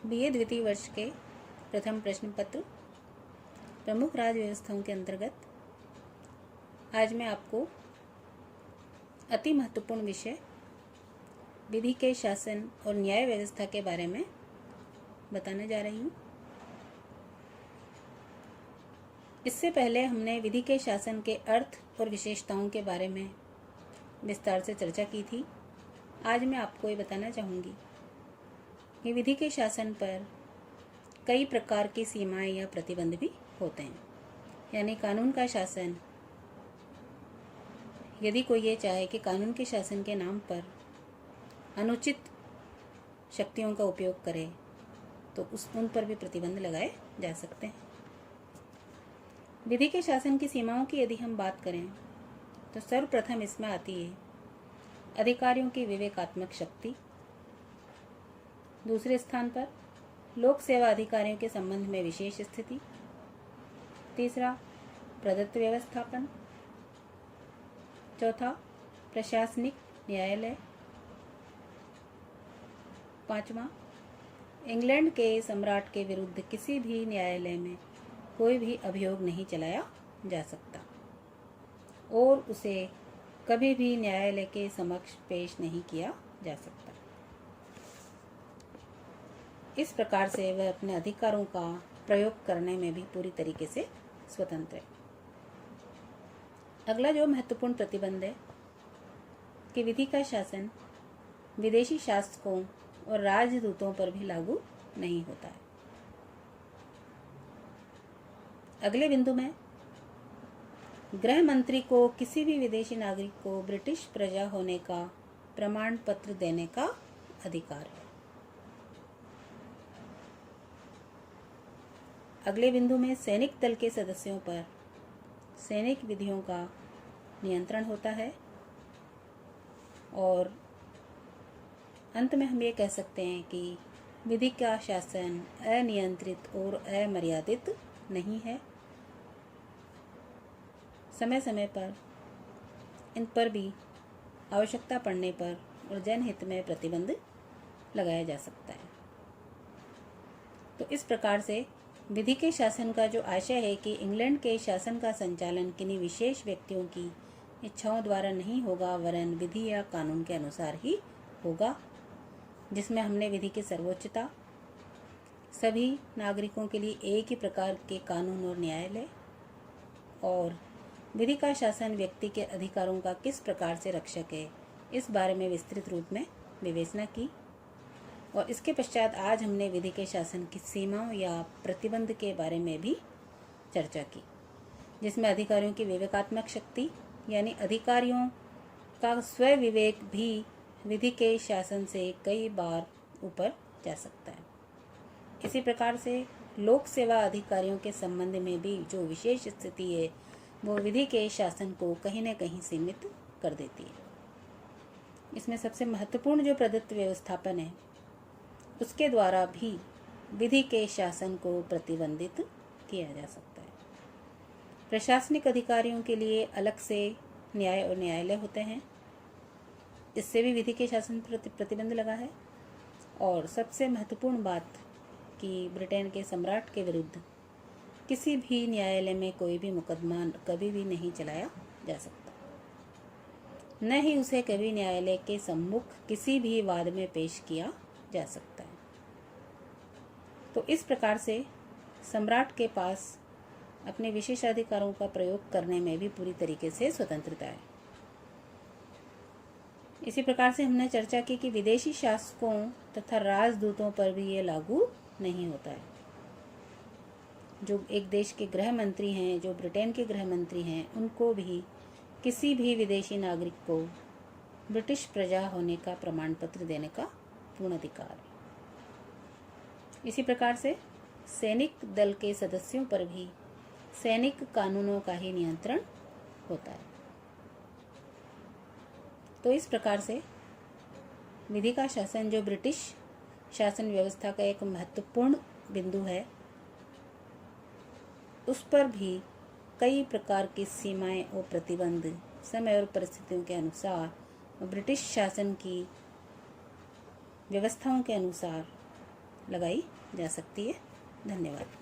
BA द्वितीय वर्ष के प्रथम प्रश्न पत्र प्रमुख राज्य व्यवस्थाओं के अंतर्गत आज मैं आपको अति महत्वपूर्ण विषय विधि के शासन और न्याय व्यवस्था के बारे में बताने जा रही हूँ। इससे पहले हमने विधि के शासन के अर्थ और विशेषताओं के बारे में विस्तार से चर्चा की थी। आज मैं आपको ये बताना चाहूँगी कि विधि के शासन पर कई प्रकार की सीमाएं या प्रतिबंध भी होते हैं। यानी कानून का शासन, यदि कोई ये चाहे कि कानून के शासन के नाम पर अनुचित शक्तियों का उपयोग करे तो उन पर भी प्रतिबंध लगाए जा सकते हैं। विधि के शासन की सीमाओं की यदि हम बात करें तो सर्वप्रथम इसमें आती है अधिकारियों की विवेकात्मक शक्ति। दूसरे स्थान पर लोक सेवा अधिकारियों के संबंध में विशेष स्थिति। तीसरा, प्रदत्त व्यवस्थापन। चौथा, प्रशासनिक न्यायालय। पांचवा, इंग्लैंड के सम्राट के विरुद्ध किसी भी न्यायालय में कोई भी अभियोग नहीं चलाया जा सकता और उसे कभी भी न्यायालय के समक्ष पेश नहीं किया जा सकता। इस प्रकार से वह अपने अधिकारों का प्रयोग करने में भी पूरी तरीके से स्वतंत्र है। अगला जो महत्वपूर्ण प्रतिबंध है कि विधि का शासन विदेशी शासकों और राजदूतों पर भी लागू नहीं होता है। अगले बिंदु में गृह मंत्री को किसी भी विदेशी नागरिक को ब्रिटिश प्रजा होने का प्रमाण पत्र देने का अधिकार है। अगले बिंदु में सैनिक दल के सदस्यों पर सैनिक विधियों का नियंत्रण होता है। और अंत में हम ये कह सकते हैं कि विधि का शासन अनियंत्रित और अमर्यादित नहीं है। समय समय पर इन पर भी आवश्यकता पड़ने पर और जनहित में प्रतिबंध लगाया जा सकता है। तो इस प्रकार से विधि के शासन का जो आशय है कि इंग्लैंड के शासन का संचालन किन्हीं विशेष व्यक्तियों की इच्छाओं द्वारा नहीं होगा, वरन विधि या कानून के अनुसार ही होगा, जिसमें हमने विधि की सर्वोच्चता, सभी नागरिकों के लिए एक ही प्रकार के कानून और न्यायालय, और विधि का शासन व्यक्ति के अधिकारों का किस प्रकार से रक्षक है, इस बारे में विस्तृत रूप में विवेचना की। और इसके पश्चात आज हमने विधि के शासन की सीमाओं या प्रतिबंध के बारे में भी चर्चा की, जिसमें अधिकारियों की विवेकात्मक शक्ति यानी अधिकारियों का स्व विवेक भी विधि के शासन से कई बार ऊपर जा सकता है। इसी प्रकार से लोक सेवा अधिकारियों के संबंध में भी जो विशेष स्थिति है वो विधि के शासन को कहीं न कहीं सीमित कर देती है। इसमें सबसे महत्वपूर्ण जो प्रदत्त व्यवस्थापन है उसके द्वारा भी विधि के शासन को प्रतिबंधित किया जा सकता है। प्रशासनिक अधिकारियों के लिए अलग से न्याय और न्यायालय होते हैं, इससे भी विधि के शासन पर प्रतिबंध लगा है। और सबसे महत्वपूर्ण बात कि ब्रिटेन के सम्राट के विरुद्ध किसी भी न्यायालय में कोई भी मुकदमा कभी भी नहीं चलाया जा सकता, न ही उसे कभी न्यायालय के सम्मुख किसी भी वाद में पेश किया जा सकता है। तो इस प्रकार से सम्राट के पास अपने विशेषाधिकारों का प्रयोग करने में भी पूरी तरीके से स्वतंत्रता है। इसी प्रकार से हमने चर्चा की कि विदेशी शासकों तथा राजदूतों पर भी ये लागू नहीं होता है। जो एक देश के गृह मंत्री हैं, जो ब्रिटेन के गृह मंत्री हैं, उनको भी किसी भी विदेशी नागरिक को ब्रिटिश प्रजा होने का प्रमाण पत्र देने का पूर्ण अधिकार है। इसी प्रकार से सैनिक दल के सदस्यों पर भी सैनिक कानूनों का ही नियंत्रण होता है। तो इस प्रकार से विधि का शासन जो ब्रिटिश शासन व्यवस्था का एक महत्वपूर्ण बिंदु है, उस पर भी कई प्रकार की सीमाएं और प्रतिबंध समय और परिस्थितियों के अनुसार ब्रिटिश शासन की व्यवस्थाओं के अनुसार लगाई जा सकती है। धन्यवाद।